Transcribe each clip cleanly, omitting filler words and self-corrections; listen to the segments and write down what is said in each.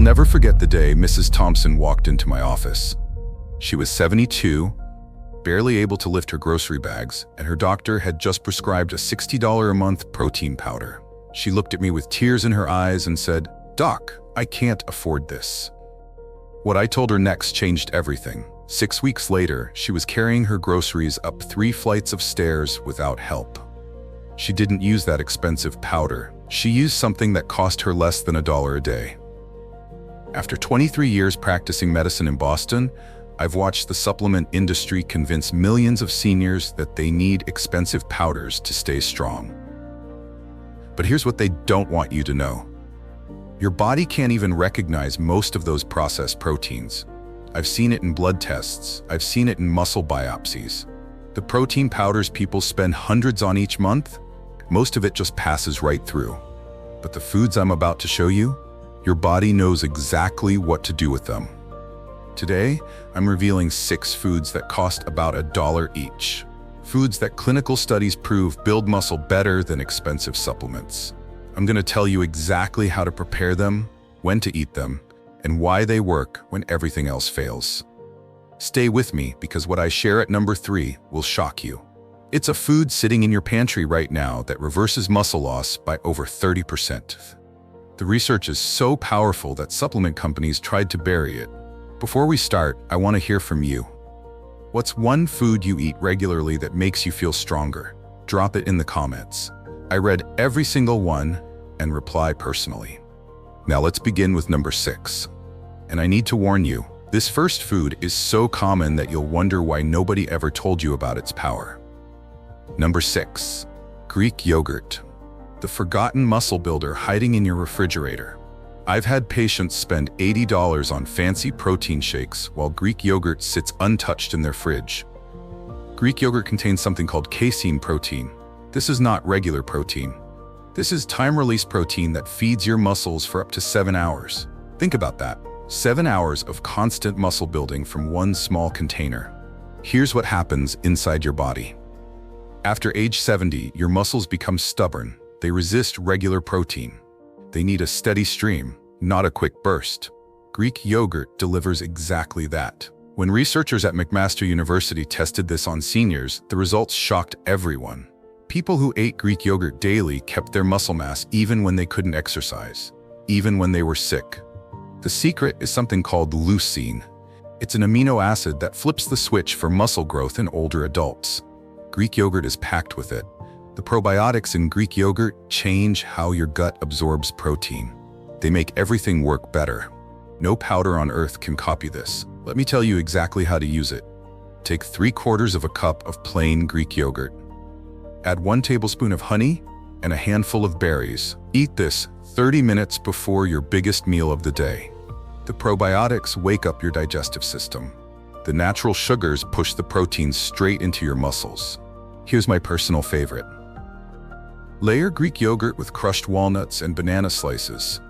never forget the day Mrs. Thompson walked into my office. She was 72, barely able to lift her grocery bags, and her doctor had just prescribed a $60 a month protein powder. She looked at me with tears in her eyes and said, "Doc, I can't afford this." What I told her next changed everything. 6 weeks later, she was carrying her groceries up 3 flights of stairs without help. She didn't use that expensive powder. She used something that cost her less than $1 a day. After 23 years practicing medicine in Boston, I've watched the supplement industry convince millions of seniors that they need expensive powders to stay strong. But here's what they don't want you to know. Your body can't even recognize most of those processed proteins. I've seen it in blood tests. I've seen it in muscle biopsies. The protein powders people spend hundreds on each month, most of it just passes right through. But the foods I'm about to show you, your body knows exactly what to do with them. Today, I'm revealing 6 foods that cost about $1 each. Foods that clinical studies prove build muscle better than expensive supplements. I'm going to tell you exactly how to prepare them, when to eat them, and why they work when everything else fails. Stay with me because what I share at number 3 will shock you. It's a food sitting in your pantry right now that reverses muscle loss by over 30%. The research is so powerful that supplement companies tried to bury it. Before we start, I want to hear from you. What's one food you eat regularly that makes you feel stronger? Drop it in the comments. I read every single one and reply personally. Now let's begin with number 6. And I need to warn you, this first food is so common that you'll wonder why nobody ever told you about its power. Number 6. Greek yogurt. The forgotten muscle builder hiding in your refrigerator. I've had patients spend $80 on fancy protein shakes while Greek yogurt sits untouched in their fridge. Greek yogurt contains something called casein protein. This is not regular protein. This is time-release protein that feeds your muscles for up to 7 hours. Think about that. 7 hours of constant muscle building from one small container. Here's what happens inside your body. After age 70, your muscles become stubborn. They resist regular protein. They need a steady stream, not a quick burst. Greek yogurt delivers exactly that. When researchers at McMaster University tested this on seniors, the results shocked everyone. People who ate Greek yogurt daily kept their muscle mass even when they couldn't exercise, even when they were sick. The secret is something called leucine. It's an amino acid that flips the switch for muscle growth in older adults. Greek yogurt is packed with it. The probiotics in Greek yogurt change how your gut absorbs protein. They make everything work better. No powder on earth can copy this. Let me tell you exactly how to use it. Take 3/4 of a cup of plain Greek yogurt. Add 1 tablespoon of honey and a handful of berries. Eat this 30 minutes before your biggest meal of the day. The probiotics wake up your digestive system. The natural sugars push the proteins straight into your muscles. Here's my personal favorite. Layer Greek yogurt with crushed walnuts and banana slices.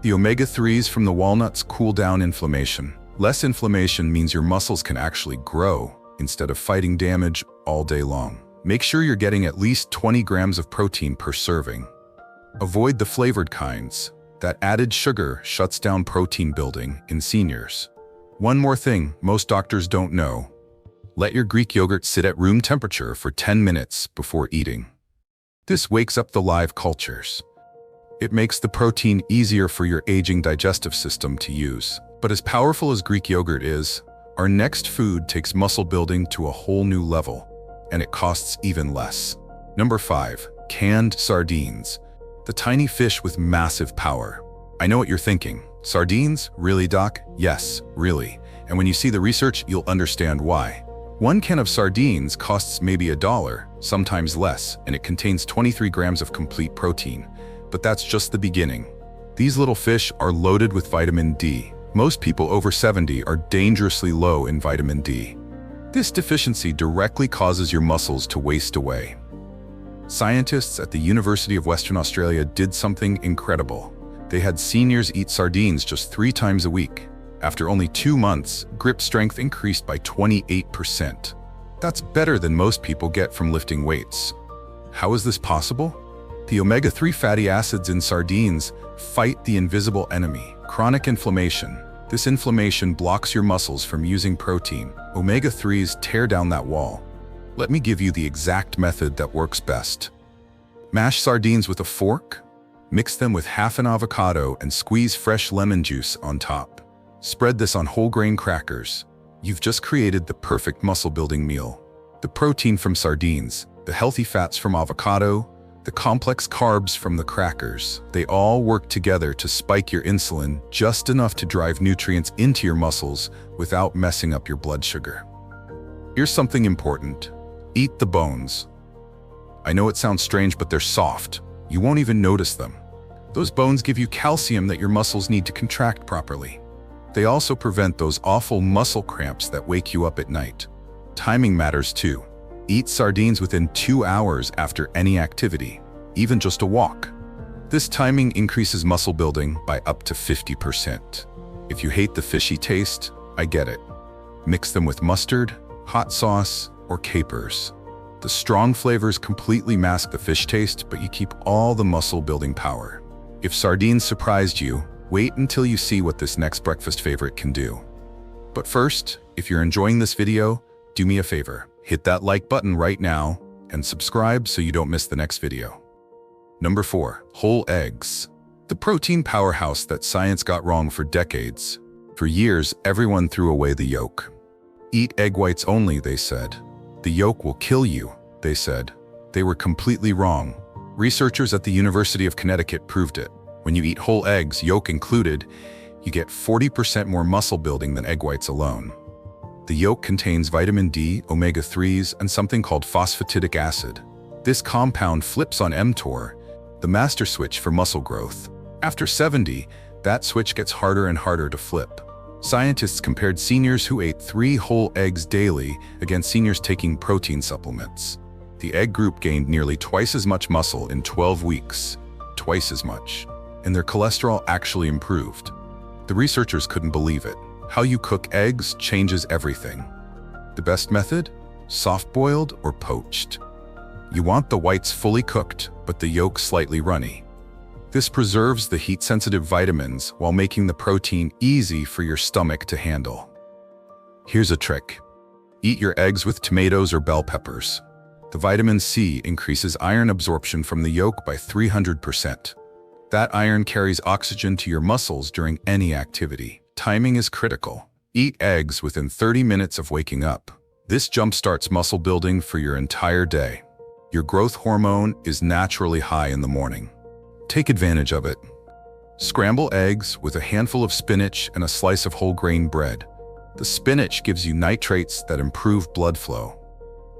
The omega-3s from the walnuts cool down inflammation. Less inflammation means your muscles can actually grow instead of fighting damage all day long. Make sure you're getting at least 20 grams of protein per serving. Avoid the flavored kinds. That added sugar shuts down protein building in seniors. One more thing most doctors don't know. Let your Greek yogurt sit at room temperature for 10 minutes before eating. This wakes up the live cultures. It makes the protein easier for your aging digestive system to use. But as powerful as Greek yogurt is, our next food takes muscle building to a whole new level, and it costs even less. Number 5. Canned sardines. The tiny fish with massive power. I know what you're thinking. Sardines? Really, Doc? Yes, really. And when you see the research, you'll understand why. 1 can of sardines costs maybe $1, sometimes less, and it contains 23 grams of complete protein. But that's just the beginning. These little fish are loaded with vitamin D. Most people over 70 are dangerously low in vitamin D. This deficiency directly causes your muscles to waste away. Scientists at the University of Western Australia did something incredible. They had seniors eat sardines just 3 times a week. After only 2 months, grip strength increased by 28%. That's better than most people get from lifting weights. How is this possible? The omega-3 fatty acids in sardines fight the invisible enemy, chronic inflammation. This inflammation blocks your muscles from using protein. Omega-3s tear down that wall. Let me give you the exact method that works best. Mash sardines with a fork, mix them with half an avocado and squeeze fresh lemon juice on top. Spread this on whole grain crackers. You've just created the perfect muscle-building meal. The protein from sardines, the healthy fats from avocado, the complex carbs from the crackers, they all work together to spike your insulin just enough to drive nutrients into your muscles without messing up your blood sugar. Here's something important. Eat the bones. I know it sounds strange, but they're soft. You won't even notice them. Those bones give you calcium that your muscles need to contract properly. They also prevent those awful muscle cramps that wake you up at night. Timing matters too. Eat sardines within 2 hours after any activity, even just a walk. This timing increases muscle building by up to 50%. If you hate the fishy taste, I get it. Mix them with mustard, hot sauce, or capers. The strong flavors completely mask the fish taste, but you keep all the muscle-building power. If sardines surprised you, wait until you see what this next breakfast favorite can do. But first, if you're enjoying this video, do me a favor. Hit that like button right now and subscribe so you don't miss the next video. Number 4. Whole eggs. The protein powerhouse that science got wrong for decades. For years, everyone threw away the yolk. Eat egg whites only, they said. The yolk will kill you, they said. They were completely wrong. Researchers at the University of Connecticut proved it. When you eat whole eggs, yolk included, you get 40% more muscle building than egg whites alone. The yolk contains vitamin D, omega-3s, and something called phosphatidic acid. This compound flips on mTOR, the master switch for muscle growth. After 70, that switch gets harder and harder to flip. Scientists compared seniors who ate 3 whole eggs daily against seniors taking protein supplements. The egg group gained nearly twice as much muscle in 12 weeks. Twice as much. And their cholesterol actually improved. The researchers couldn't believe it. How you cook eggs changes everything. The best method? Soft-boiled or poached. You want the whites fully cooked, but the yolk slightly runny. This preserves the heat-sensitive vitamins while making the protein easy for your stomach to handle. Here's a trick. Eat your eggs with tomatoes or bell peppers. The vitamin C increases iron absorption from the yolk by 300%. That iron carries oxygen to your muscles during any activity. Timing is critical. Eat eggs within 30 minutes of waking up. This jumpstarts muscle building for your entire day. Your growth hormone is naturally high in the morning. Take advantage of it. Scramble eggs with a handful of spinach and a slice of whole grain bread. The spinach gives you nitrates that improve blood flow.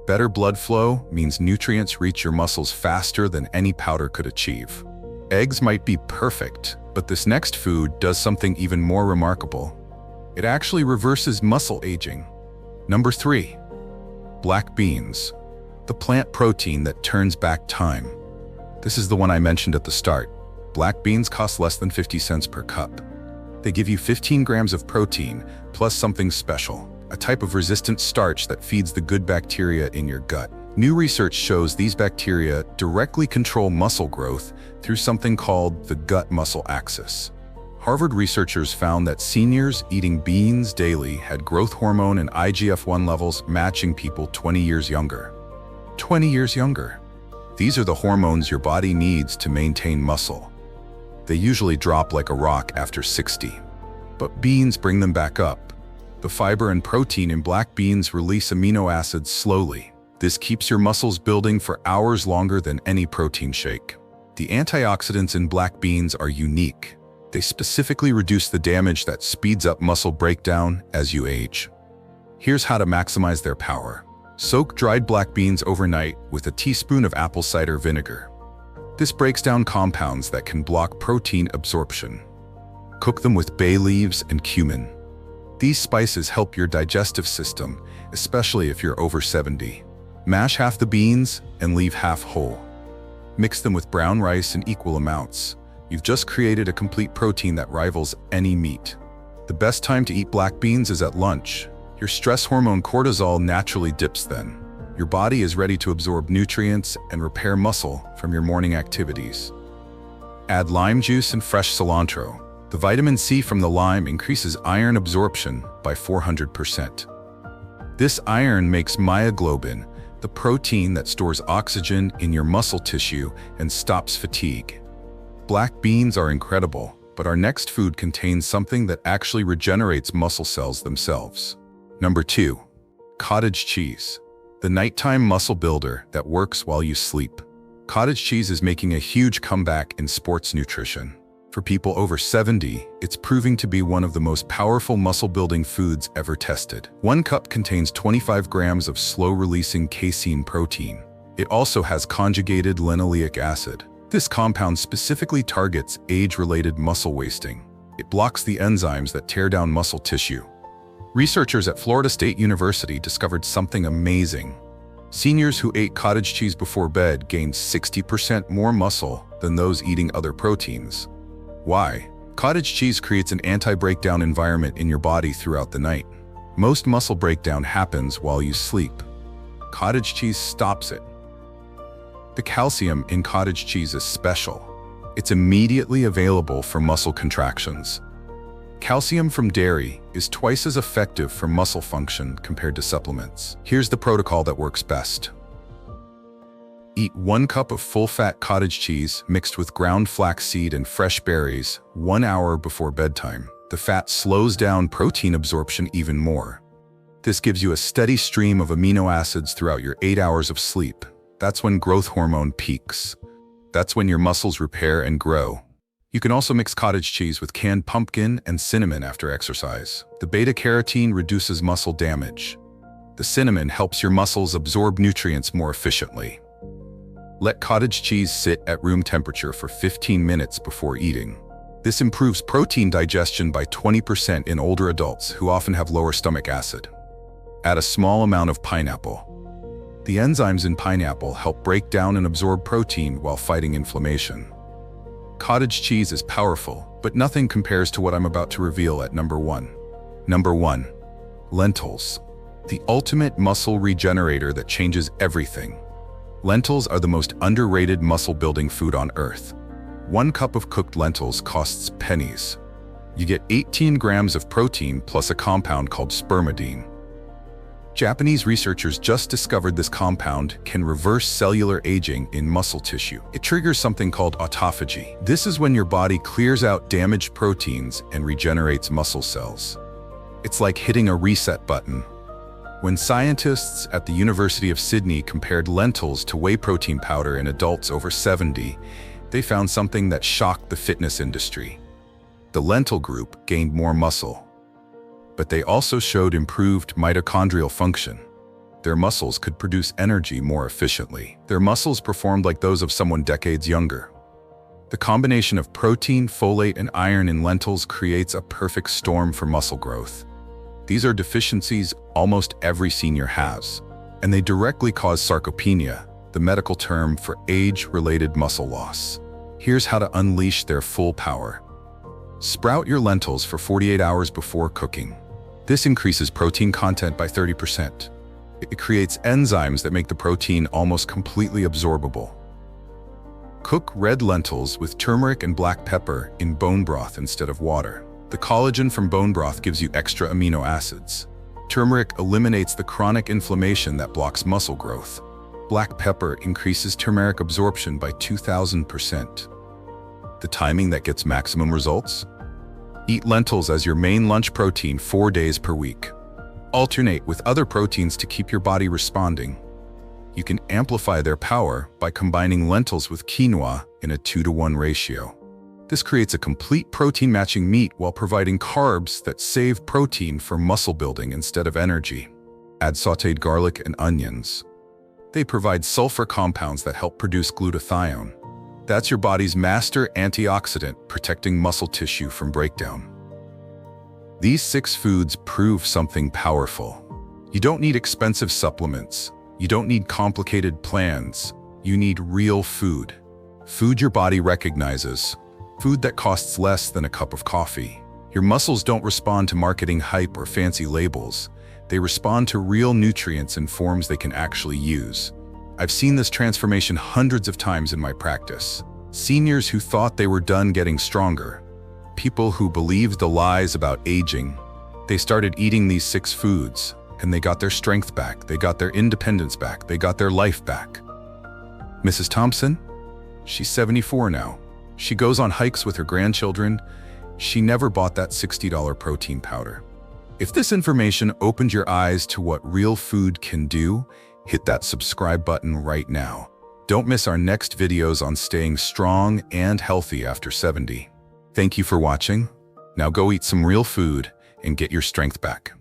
Better blood flow means nutrients reach your muscles faster than any powder could achieve. Eggs might be perfect, but this next food does something even more remarkable. It actually reverses muscle aging. Number 3. Black beans. The plant protein that turns back time. This is the one I mentioned at the start. Black beans cost less than 50 cents per cup. They give you 15 grams of protein, plus something special, a type of resistant starch that feeds the good bacteria in your gut. New research shows these bacteria directly control muscle growth through something called the gut-muscle axis. Harvard researchers found that seniors eating beans daily had growth hormone and IGF-1 levels matching people 20 years younger. 20 years younger. These are the hormones your body needs to maintain muscle. They usually drop like a rock after 60, but beans bring them back up. The fiber and protein in black beans release amino acids slowly. This keeps your muscles building for hours longer than any protein shake. The antioxidants in black beans are unique. They specifically reduce the damage that speeds up muscle breakdown as you age. Here's how to maximize their power. Soak dried black beans overnight with a teaspoon of apple cider vinegar. This breaks down compounds that can block protein absorption. Cook them with bay leaves and cumin. These spices help your digestive system, especially if you're over 70. Mash half the beans and leave half whole. Mix them with brown rice in equal amounts. You've just created a complete protein that rivals any meat. The best time to eat black beans is at lunch. Your stress hormone cortisol naturally dips then. Your body is ready to absorb nutrients and repair muscle from your morning activities. Add lime juice and fresh cilantro. The vitamin C from the lime increases iron absorption by 400%. This iron makes myoglobin, the protein that stores oxygen in your muscle tissue and stops fatigue. Black beans are incredible, but our next food contains something that actually regenerates muscle cells themselves. Number 2. Cottage cheese. The nighttime muscle builder that works while you sleep. Cottage cheese is making a huge comeback in sports nutrition. For people over 70, it's proving to be one of the most powerful muscle-building foods ever tested. 1 cup contains 25 grams of slow-releasing casein protein. It also has conjugated linoleic acid. This compound specifically targets age-related muscle wasting. It blocks the enzymes that tear down muscle tissue. Researchers at Florida State University discovered something amazing. Seniors who ate cottage cheese before bed gained 60% more muscle than those eating other proteins. Why? Cottage cheese creates an anti-breakdown environment in your body throughout the night. Most muscle breakdown happens while you sleep. Cottage cheese stops it. The calcium in cottage cheese is special. It's immediately available for muscle contractions. Calcium from dairy is twice as effective for muscle function compared to supplements. Here's the protocol that works best. Eat 1 cup of full-fat cottage cheese mixed with ground flaxseed and fresh berries 1 hour before bedtime. The fat slows down protein absorption even more. This gives you a steady stream of amino acids throughout your 8 hours of sleep. That's when growth hormone peaks. That's when your muscles repair and grow. You can also mix cottage cheese with canned pumpkin and cinnamon after exercise. The beta-carotene reduces muscle damage. The cinnamon helps your muscles absorb nutrients more efficiently. Let cottage cheese sit at room temperature for 15 minutes before eating. This improves protein digestion by 20% in older adults who often have lower stomach acid. Add a small amount of pineapple. The enzymes in pineapple help break down and absorb protein while fighting inflammation. Cottage cheese is powerful, but nothing compares to what I'm about to reveal at number 1. Number 1. Lentils. The ultimate muscle regenerator that changes everything. Lentils are the most underrated muscle-building food on earth. 1 cup of cooked lentils costs pennies. You get 18 grams of protein plus a compound called spermidine. Japanese researchers just discovered this compound can reverse cellular aging in muscle tissue. It triggers something called autophagy. This is when your body clears out damaged proteins and regenerates muscle cells. It's like hitting a reset button. When scientists at the University of Sydney compared lentils to whey protein powder in adults over 70, they found something that shocked the fitness industry. The lentil group gained more muscle, but they also showed improved mitochondrial function. Their muscles could produce energy more efficiently. Their muscles performed like those of someone decades younger. The combination of protein, folate, and iron in lentils creates a perfect storm for muscle growth. These are deficiencies almost every senior has, and they directly cause sarcopenia, the medical term for age-related muscle loss. Here's how to unleash their full power. Sprout your lentils for 48 hours before cooking. This increases protein content by 30%. It creates enzymes that make the protein almost completely absorbable. Cook red lentils with turmeric and black pepper in bone broth instead of water. The collagen from bone broth gives you extra amino acids. Turmeric eliminates the chronic inflammation that blocks muscle growth. Black pepper increases turmeric absorption by 2,000%. The timing that gets maximum results? Eat lentils as your main lunch protein 4 days per week. Alternate with other proteins to keep your body responding. You can amplify their power by combining lentils with quinoa in a 2-to-1 ratio. This creates a complete protein-matching meat while providing carbs that save protein for muscle building instead of energy. Add sautéed garlic and onions. They provide sulfur compounds that help produce glutathione. That's your body's master antioxidant protecting muscle tissue from breakdown. These 6 foods prove something powerful. You don't need expensive supplements. You don't need complicated plans. You need real food. Food your body recognizes. Food that costs less than a cup of coffee. Your muscles don't respond to marketing hype or fancy labels. They respond to real nutrients in forms they can actually use. I've seen this transformation hundreds of times in my practice. Seniors who thought they were done getting stronger. People who believed the lies about aging. They started eating these 6 foods, and they got their strength back, they got their independence back, they got their life back. Mrs. Thompson? She's 74 now. She goes on hikes with her grandchildren. She never bought that $60 protein powder. If this information opened your eyes to what real food can do, hit that subscribe button right now. Don't miss our next videos on staying strong and healthy after 70. Thank you for watching. Now go eat some real food and get your strength back.